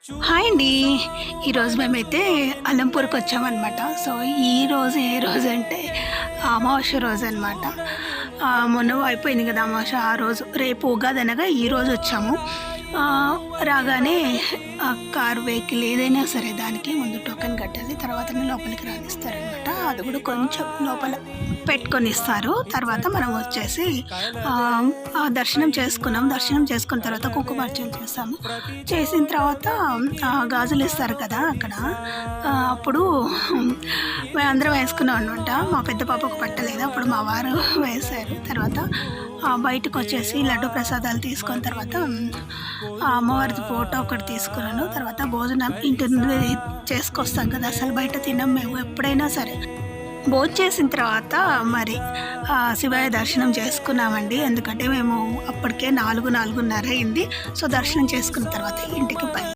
Hi అండి. ఈరోజు మేమైతే అలంపూర్కి వచ్చామన్నమాట. సో ఈరోజు ఏ రోజు అంటే అమావాస్య రోజు అనమాట. మొన్న అయిపోయింది కదా అమావాస్య, ఆ రోజు. రేపు ఉగాది అనగా ఈరోజు వచ్చాము. రాగానే కారు వెహికల్ ఏదైనా సరే దానికి ముందు టోకెన్ కట్టాలి, తర్వాతనే లోపలికి రానిస్తారనమాట. అది కూడా కొంచెం లోపల పెట్టుకొని ఇస్తారు. తర్వాత మనం వచ్చేసి దర్శనం చేసుకున్నాం. దర్శనం చేసుకున్న తర్వాత కుంకుమార్చన చేస్తాము. చేసిన తర్వాత గాజులు ఇస్తారు కదా అక్కడ. అప్పుడు మేమందరం వేసుకున్నాం అనమాట. మా పెద్ద పాపకు పట్టలేదు, అప్పుడు మా వారు వేశారు. తర్వాత బయటకు వచ్చేసి లడ్డు ప్రసాదాలు తీసుకున్న తర్వాత అమ్మవారిది ఫోటో ఒకటి తీసుకున్నాను. తర్వాత భోజనం ఇంటి నుండి చేసుకొస్తాం కదా, అసలు బయట తిన్నాం మేము ఎప్పుడైనా సరే. భోజనం చేసిన తర్వాత మరి శివయ్య దర్శనం చేసుకున్నామండి. ఎందుకంటే మేము అప్పటికే 4:30 అయింది. సో దర్శనం చేసుకున్న తర్వాత ఇంటికి